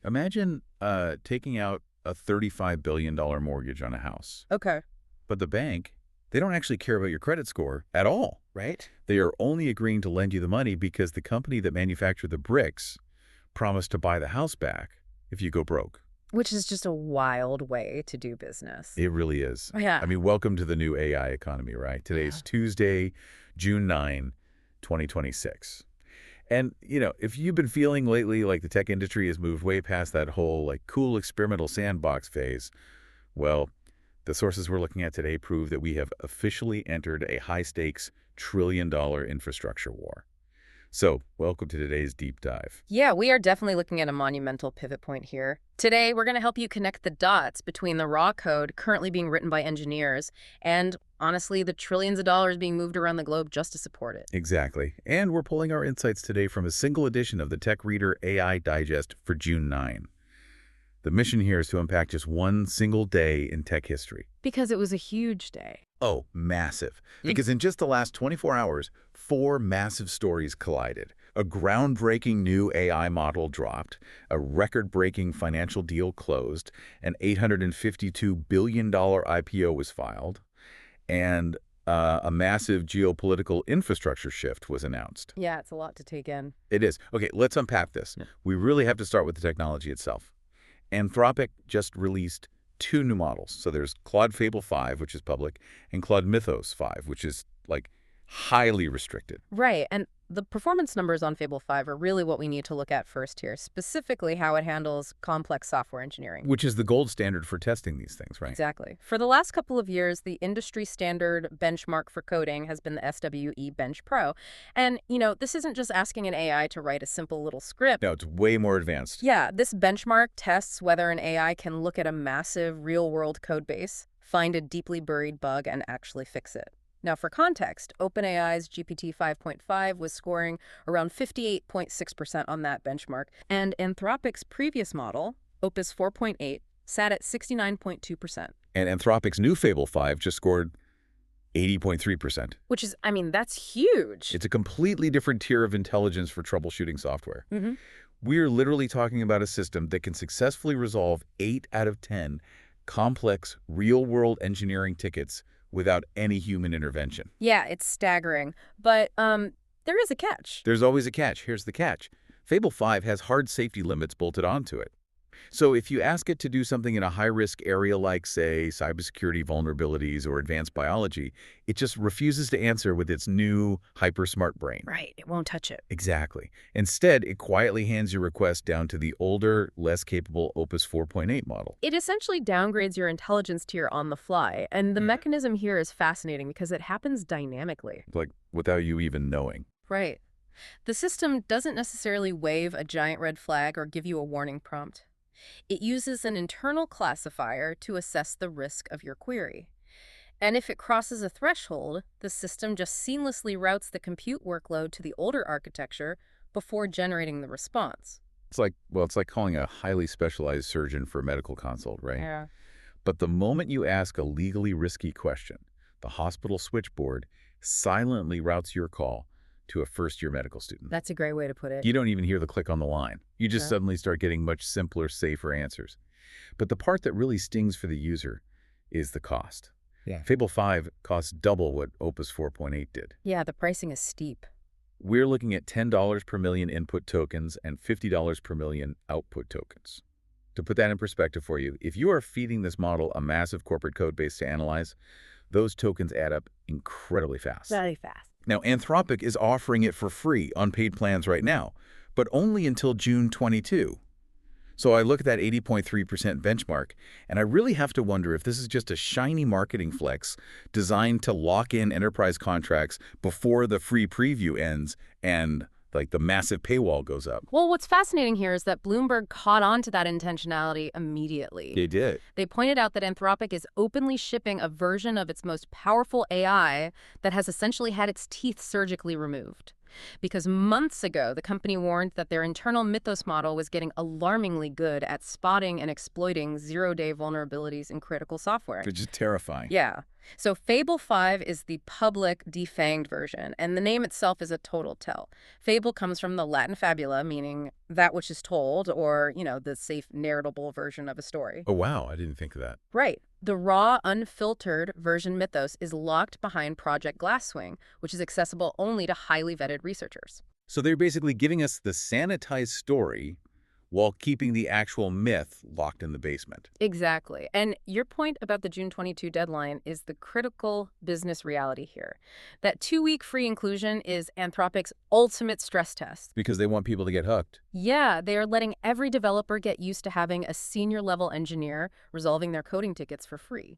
Imagine taking out a $35 billion mortgage on a house. Okay. But the bank, they don't actually care about your credit score at all. Right. They are only agreeing to lend you the money because the company that manufactured the bricks promised to buy the house back if you go broke. Which is just a wild way to do business. It really is. Yeah. I mean, welcome to the new AI economy, right? Today's Tuesday, June 9, 2026. And, if you've been feeling lately like the tech industry has moved way past that whole cool experimental sandbox phase, well, the sources we're looking at today prove that we have officially entered a high-stakes trillion-dollar infrastructure war. So, welcome to today's deep dive. Yeah, we are definitely looking at a monumental pivot point here. Today, we're going to help you connect the dots between the raw code currently being written by engineers and, honestly, the trillions of dollars being moved around the globe just to support it. Exactly. And we're pulling our insights today from a single edition of the Tech Reader AI Digest for June 9. The mission here is to unpack just one single day in tech history. Because it was a huge day. Oh, massive. Because in just the last 24 hours, 4 massive stories collided. A groundbreaking new AI model dropped, a record-breaking financial deal closed, an $852 billion IPO was filed, and a massive geopolitical infrastructure shift was announced. Yeah, it's a lot to take in. It is. Okay, let's unpack this. Yeah. We really have to start with the technology itself. Anthropic just released 2 new models. So there's Claude Fable 5, which is public, and Claude Mythos 5, which is highly restricted. Right, and the performance numbers on Fable 5 are really what we need to look at first here, specifically how it handles complex software engineering. Which is the gold standard for testing these things, right? Exactly. For the last couple of years, the industry standard benchmark for coding has been the SWE Bench Pro. And, this isn't just asking an AI to write a simple little script. No, it's way more advanced. Yeah, this benchmark tests whether an AI can look at a massive real-world code base, find a deeply buried bug, and actually fix it. Now, for context, OpenAI's GPT 5.5 was scoring around 58.6% on that benchmark, and Anthropic's previous model, Opus 4.8, sat at 69.2%. And Anthropic's new Fable 5 just scored 80.3%. Which is, that's huge. It's a completely different tier of intelligence for troubleshooting software. Mm-hmm. We're literally talking about a system that can successfully resolve 8 out of 10 complex, real-world engineering tickets without any human intervention. Yeah, it's staggering. But there is a catch. There's always a catch. Here's the catch. Fable 5 has hard safety limits bolted onto it. So if you ask it to do something in a high-risk area like, say, cybersecurity vulnerabilities or advanced biology, it just refuses to answer with its new hyper-smart brain. Right, it won't touch it. Exactly. Instead, it quietly hands your request down to the older, less capable Opus 4.8 model. It essentially downgrades your intelligence tier on the fly, and the mechanism here is fascinating because it happens dynamically. Without you even knowing. Right. The system doesn't necessarily wave a giant red flag or give you a warning prompt. It uses an internal classifier to assess the risk of your query. And if it crosses a threshold, the system just seamlessly routes the compute workload to the older architecture before generating the response. It's like calling a highly specialized surgeon for a medical consult, right? Yeah. But the moment you ask a legally risky question, the hospital switchboard silently routes your call to a first-year medical student. That's a great way to put it. You don't even hear the click on the line. You just suddenly start getting much simpler, safer answers. But the part that really stings for the user is the cost. Yeah. Fable 5 costs double what Opus 4.8 did. Yeah, the pricing is steep. We're looking at $10 per million input tokens and $50 per million output tokens. To put that in perspective for you, if you are feeding this model a massive corporate code base to analyze, those tokens add up incredibly fast. Very fast. Now, Anthropic is offering it for free on paid plans right now, but only until June 22. So I look at that 80.3% benchmark, and I really have to wonder if this is just a shiny marketing flex designed to lock in enterprise contracts before the free preview ends and the massive paywall goes up. Well, what's fascinating here is that Bloomberg caught on to that intentionality immediately. They did. They pointed out that Anthropic is openly shipping a version of its most powerful AI that has essentially had its teeth surgically removed. Because months ago, the company warned that their internal Mythos model was getting alarmingly good at spotting and exploiting zero-day vulnerabilities in critical software. Which is terrifying. Yeah. So Fable 5 is the public defanged version, and the name itself is a total tell. Fable comes from the Latin fabula, meaning that which is told, or, the safe narratable version of a story. Oh, wow. I didn't think of that. Right. The raw, unfiltered version mythos is locked behind Project Glasswing, which is accessible only to highly vetted researchers. So they're basically giving us the sanitized story while keeping the actual myth locked in the basement. Exactly. And your point about the June 22 deadline is the critical business reality here. That 2-week free inclusion is Anthropic's ultimate stress test. Because they want people to get hooked. Yeah, they are letting every developer get used to having a senior-level engineer resolving their coding tickets for free.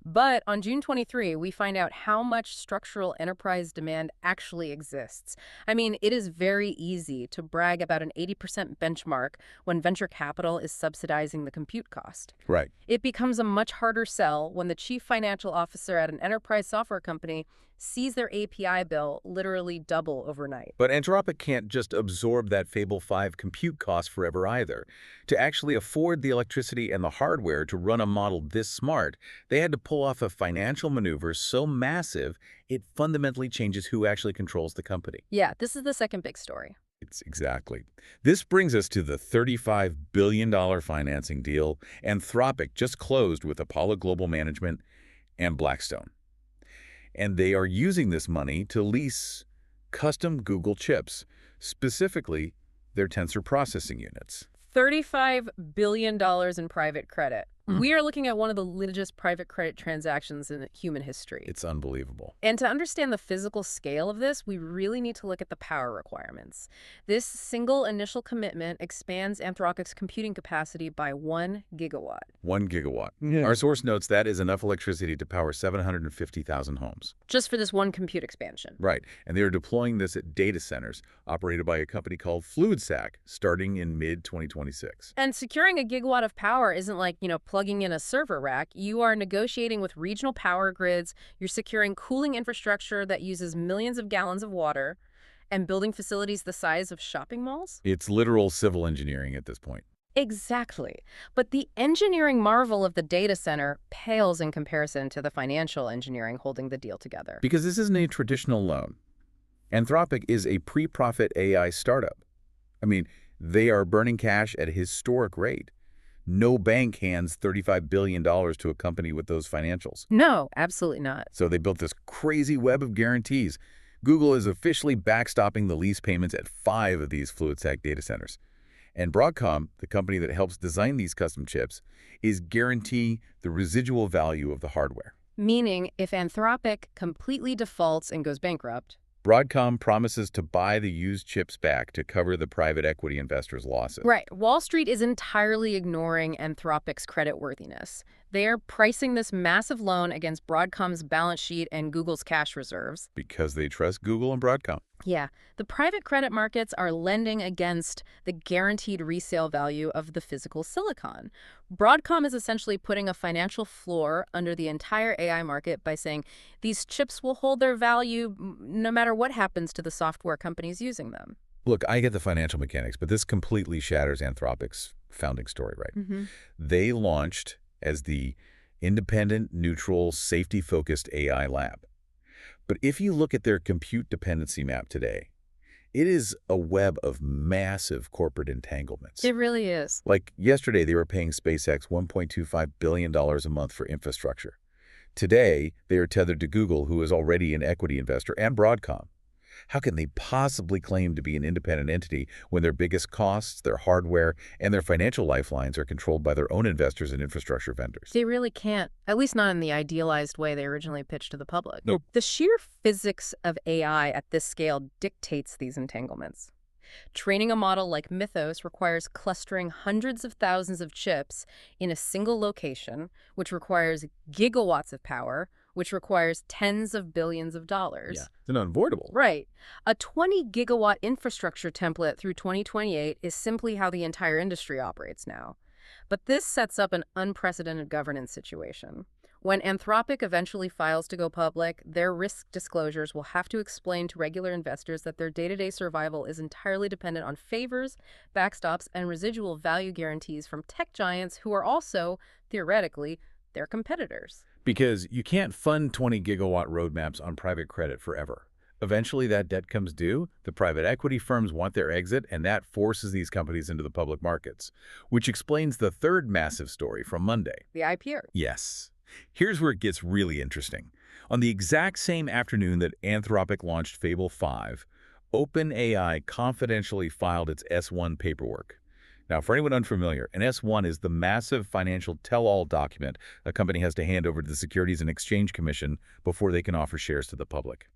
But on June 23, we find out how much structural enterprise demand actually exists. I mean, it is very easy to brag about an 80% benchmark when venture capital is subsidizing the compute cost. Right. It becomes a much harder sell when the chief financial officer at an enterprise software company sees their API bill literally double overnight. But Anthropic can't just absorb that Fable 5 compute cost forever either. To actually afford the electricity and the hardware to run a model this smart, they had to pull off a financial maneuver so massive it fundamentally changes who actually controls the company. Yeah, this is the second big story. It's exactly. This brings us to the $35 billion financing deal Anthropic just closed with Apollo Global Management and Blackstone. And they are using this money to lease custom Google chips, specifically their tensor processing units. $35 billion in private credit. We are looking at one of the largest private credit transactions in human history. It's unbelievable. And to understand the physical scale of this, we really need to look at the power requirements. This single initial commitment expands Anthropic's computing capacity by 1 gigawatt. 1 gigawatt. Yeah. Our source notes that is enough electricity to power 750,000 homes. Just for this one compute expansion. Right. And they are deploying this at data centers operated by a company called FluidStack starting in mid-2026. And securing a gigawatt of power isn't like, plugging in a server rack. You are negotiating with regional power grids. You're securing cooling infrastructure that uses millions of gallons of water and building facilities the size of shopping malls. It's literal civil engineering at this point. Exactly. But the engineering marvel of the data center pales in comparison to the financial engineering holding the deal together. Because this isn't a traditional loan. Anthropic is a pre-profit AI startup. I mean, they are burning cash at a historic rate. No bank hands $35 billion to a company with those financials. No, absolutely not. So they built this crazy web of guarantees. Google is officially backstopping the lease payments at 5 of these FluidStack data centers. And Broadcom, the company that helps design these custom chips, is guaranteeing the residual value of the hardware. Meaning, if Anthropic completely defaults and goes bankrupt, Broadcom promises to buy the used chips back to cover the private equity investors' losses. Right. Wall Street is entirely ignoring Anthropic's creditworthiness. They are pricing this massive loan against Broadcom's balance sheet and Google's cash reserves. Because they trust Google and Broadcom. Yeah. The private credit markets are lending against the guaranteed resale value of the physical silicon. Broadcom is essentially putting a financial floor under the entire AI market by saying these chips will hold their value no matter what happens to the software companies using them. Look, I get the financial mechanics, but this completely shatters Anthropic's founding story, right? They launched as the independent, neutral, safety-focused AI lab. But if you look at their compute dependency map today, it is a web of massive corporate entanglements. It really is. Like yesterday, they were paying SpaceX $1.25 billion a month for infrastructure. Today, they are tethered to Google, who is already an equity investor, and Broadcom. How can they possibly claim to be an independent entity when their biggest costs, their hardware, and their financial lifelines are controlled by their own investors and infrastructure vendors? They really can't, at least not in the idealized way they originally pitched to the public. Nope. The sheer physics of AI at this scale dictates these entanglements. Training a model like Mythos requires clustering hundreds of thousands of chips in a single location, which requires gigawatts of power, which requires tens of billions of dollars. Yeah, it's unavoidable. Right. A 20-gigawatt infrastructure template through 2028 is simply how the entire industry operates now. But this sets up an unprecedented governance situation. When Anthropic eventually files to go public, their risk disclosures will have to explain to regular investors that their day-to-day survival is entirely dependent on favors, backstops, and residual value guarantees from tech giants who are also, theoretically, their competitors. Because you can't fund 20-gigawatt roadmaps on private credit forever. Eventually, that debt comes due, the private equity firms want their exit, and that forces these companies into the public markets, which explains the third massive story from Monday. The IPO. Yes. Here's where it gets really interesting. On the exact same afternoon that Anthropic launched Fable 5, OpenAI confidentially filed its S-1 paperwork. Now, for anyone unfamiliar, an S-1 is the massive financial tell-all document a company has to hand over to the Securities and Exchange Commission before they can offer shares to the public.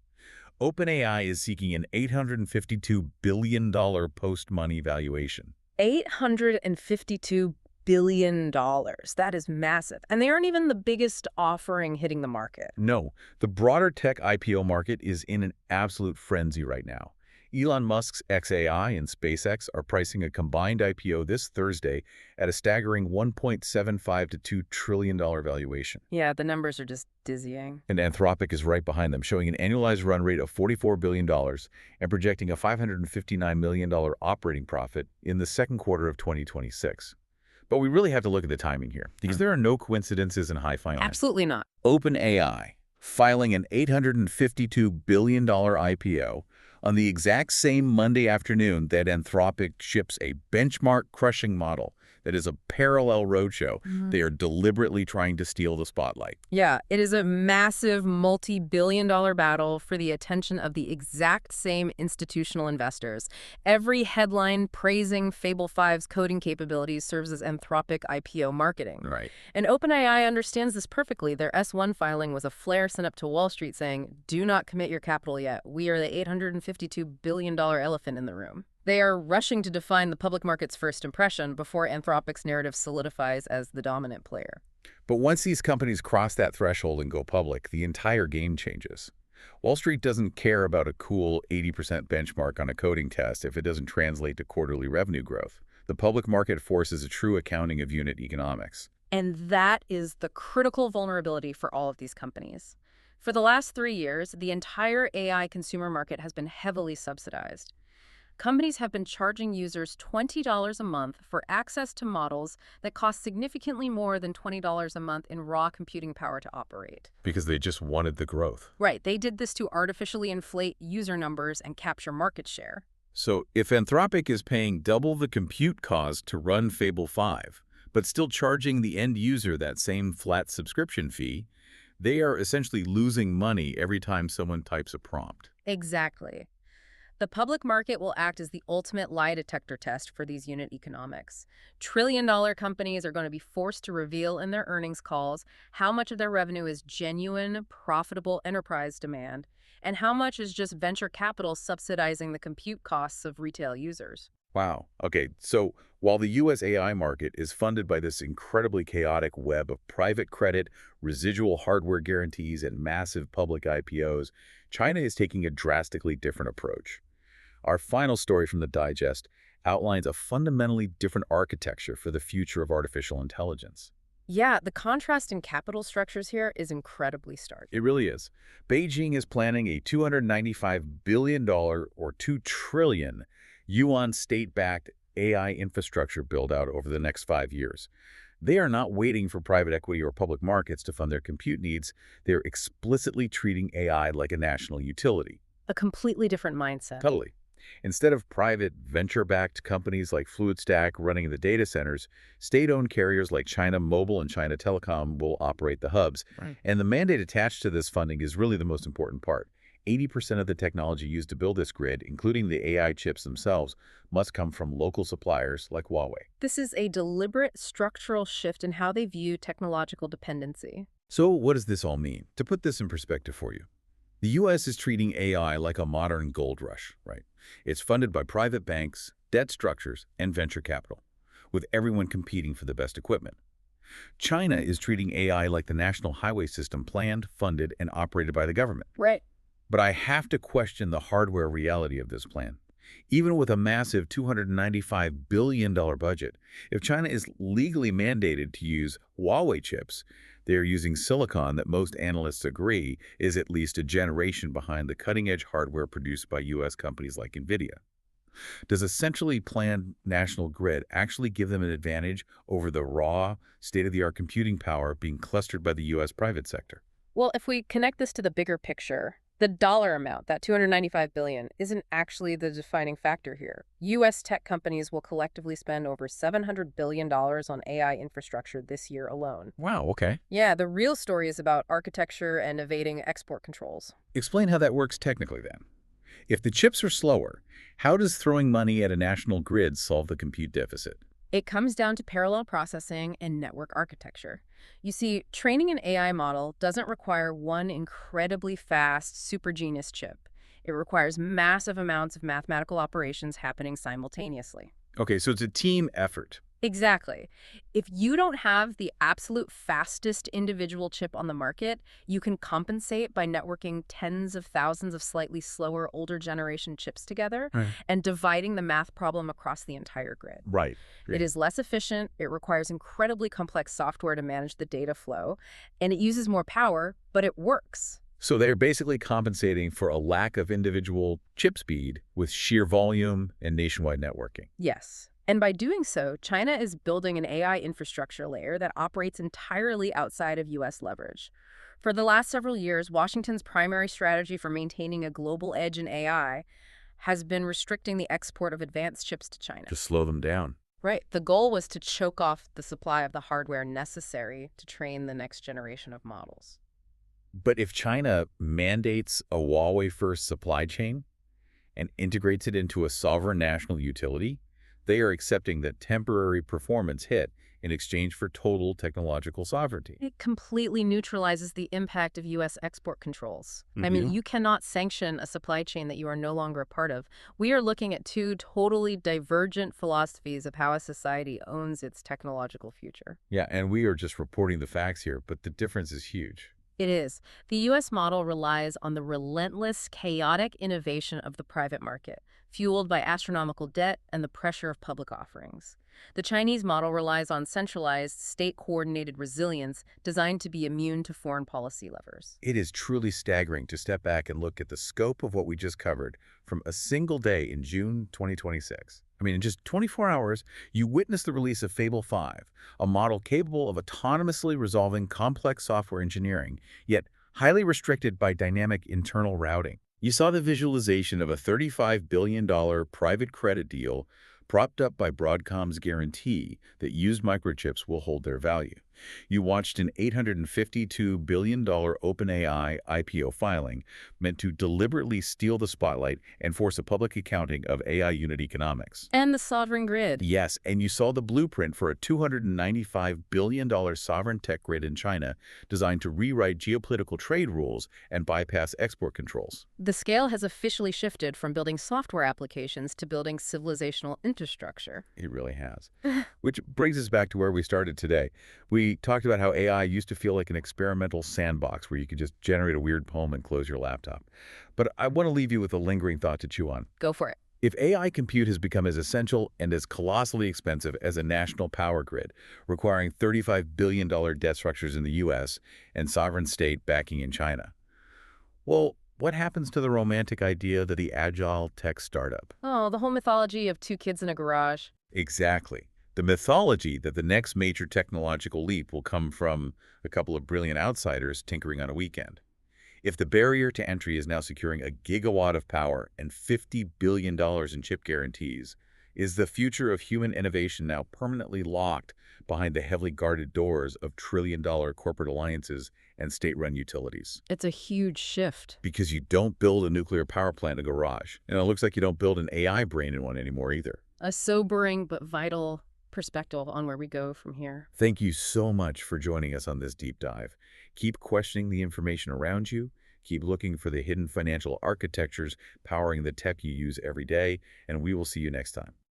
OpenAI is seeking an $852 billion post-money valuation. $852 billion. That is massive. And they aren't even the biggest offering hitting the market. No, the broader tech IPO market is in an absolute frenzy right now. Elon Musk's xAI and SpaceX are pricing a combined IPO this Thursday at a staggering $1.75 to $2 trillion valuation. Yeah, the numbers are just dizzying. And Anthropic is right behind them, showing an annualized run rate of $44 billion and projecting a $559 million operating profit in the second quarter of 2026. But we really have to look at the timing here, because there are no coincidences in high finance. Absolutely not. OpenAI filing an $852 billion IPO on the exact same Monday afternoon that Anthropic ships a benchmark-crushing model that is a parallel roadshow. They are deliberately trying to steal the spotlight. Yeah, it is a massive multi-billion-dollar battle for the attention of the exact same institutional investors. Every headline praising Fable 5's coding capabilities serves as Anthropic IPO marketing. Right. And OpenAI understands this perfectly. Their S-1 filing was a flare sent up to Wall Street saying, do not commit your capital yet. We are the $852 billion elephant in the room. They are rushing to define the public market's first impression before Anthropic's narrative solidifies as the dominant player. But once these companies cross that threshold and go public, the entire game changes. Wall Street doesn't care about a cool 80% benchmark on a coding test if it doesn't translate to quarterly revenue growth. The public market forces a true accounting of unit economics. And that is the critical vulnerability for all of these companies. For the last 3 years, the entire AI consumer market has been heavily subsidized. Companies have been charging users $20 a month for access to models that cost significantly more than $20 a month in raw computing power to operate. Because they just wanted the growth. Right. They did this to artificially inflate user numbers and capture market share. So if Anthropic is paying double the compute cost to run Fable 5, but still charging the end user that same flat subscription fee, they are essentially losing money every time someone types a prompt. Exactly. The public market will act as the ultimate lie detector test for these unit economics. Trillion-dollar companies are going to be forced to reveal in their earnings calls how much of their revenue is genuine, profitable enterprise demand, and how much is just venture capital subsidizing the compute costs of retail users. Wow. Okay, so while the U.S. AI market is funded by this incredibly chaotic web of private credit, residual hardware guarantees, and massive public IPOs, China is taking a drastically different approach. Our final story from the Digest outlines a fundamentally different architecture for the future of artificial intelligence. Yeah, the contrast in capital structures here is incredibly stark. It really is. Beijing is planning a $295 billion or 2 trillion yuan state-backed AI infrastructure build-out over the next 5 years. They are not waiting for private equity or public markets to fund their compute needs. They're explicitly treating AI like a national utility. A completely different mindset. Totally. Instead of private venture-backed companies like FluidStack running the data centers, state-owned carriers like China Mobile and China Telecom will operate the hubs. Right. And the mandate attached to this funding is really the most important part. 80% of the technology used to build this grid, including the AI chips themselves, must come from local suppliers like Huawei. This is a deliberate structural shift in how they view technological dependency. So what does this all mean? To put this in perspective for you, the U.S. is treating AI like a modern gold rush, right? It's funded by private banks, debt structures, and venture capital, with everyone competing for the best equipment. China is treating AI like the national highway system planned, funded, and operated by the government. Right. But I have to question the hardware reality of this plan. Even with a massive $295 billion budget, if China is legally mandated to use Huawei chips, they are using silicon that most analysts agree is at least a generation behind the cutting-edge hardware produced by U.S. companies like NVIDIA. Does a centrally planned national grid actually give them an advantage over the raw, state-of-the-art computing power being clustered by the U.S. private sector? Well, if we connect this to the bigger picture, the dollar amount, that $295 billion, isn't actually the defining factor here. U.S. tech companies will collectively spend over $700 billion on AI infrastructure this year alone. Wow, okay. Yeah, the real story is about architecture and evading export controls. Explain how that works technically then. If the chips are slower, how does throwing money at a national grid solve the compute deficit? It comes down to parallel processing and network architecture. You see, training an AI model doesn't require one incredibly fast, super genius chip. It requires massive amounts of mathematical operations happening simultaneously. Okay, so it's a team effort. Exactly. If you don't have the absolute fastest individual chip on the market, you can compensate by networking tens of thousands of slightly slower, older generation chips together Right. and dividing the math problem across the entire grid. Right. It is less efficient, it requires incredibly complex software to manage the data flow, and it uses more power, but it works. So they're basically compensating for a lack of individual chip speed with sheer volume and nationwide networking. Yes. And by doing so, China is building an AI infrastructure layer that operates entirely outside of U.S. leverage. For the last several years, Washington's primary strategy for maintaining a global edge in AI has been restricting the export of advanced chips to China. To slow them down. Right. The goal was to choke off the supply of the hardware necessary to train the next generation of models. But if China mandates a Huawei-first supply chain and integrates it into a sovereign national utility, they are accepting that temporary performance hit in exchange for total technological sovereignty. It completely neutralizes the impact of U.S. export controls. I mean, you cannot sanction a supply chain that you are no longer a part of. We are looking at two totally divergent philosophies of how a society owns its technological future. Yeah, and we are just reporting the facts here, but the difference is huge. It is. The U.S. model relies on the relentless, chaotic innovation of the private market, fueled by astronomical debt and the pressure of public offerings. The Chinese model relies on centralized, state-coordinated resilience designed to be immune to foreign policy levers. It is truly staggering to step back and look at the scope of what we just covered from a single day in June 2026. I mean, in just 24 hours, you witnessed the release of Fable 5, a model capable of autonomously resolving complex software engineering, yet highly restricted by dynamic internal routing. You saw the visualization of a $35 billion private credit deal propped up by Broadcom's guarantee that used microchips will hold their value. You watched an $852 billion OpenAI IPO filing meant to deliberately steal the spotlight and force a public accounting of AI unit economics. And the sovereign grid. Yes, and you saw the blueprint for a $295 billion sovereign tech grid in China designed to rewrite geopolitical trade rules and bypass export controls. The scale has officially shifted from building software applications to building civilizational infrastructure. It really has. Which brings us back to where we started today. We talked about how AI used to feel like an experimental sandbox where you could just generate a weird poem and close your laptop. But I want to leave you with a lingering thought to chew on. Go for it. If AI compute has become as essential and as colossally expensive as a national power grid, requiring $35 billion debt structures in the U.S. and sovereign state backing in China, well, what happens to the romantic idea that the agile tech startup? Oh, the whole mythology of two kids in a garage. Exactly. The mythology that the next major technological leap will come from a couple of brilliant outsiders tinkering on a weekend. If the barrier to entry is now securing a gigawatt of power and $50 billion in chip guarantees, is the future of human innovation now permanently locked behind the heavily guarded doors of trillion-dollar corporate alliances and state-run utilities? It's a huge shift. Because you don't build a nuclear power plant in a garage. And it looks like you don't build an AI brain in one anymore either. A sobering but vital perspective on where we go from here. Thank you so much for joining us on this deep dive. Keep questioning the information around you, keep looking for the hidden financial architectures powering the tech you use every day, and we will see you next time.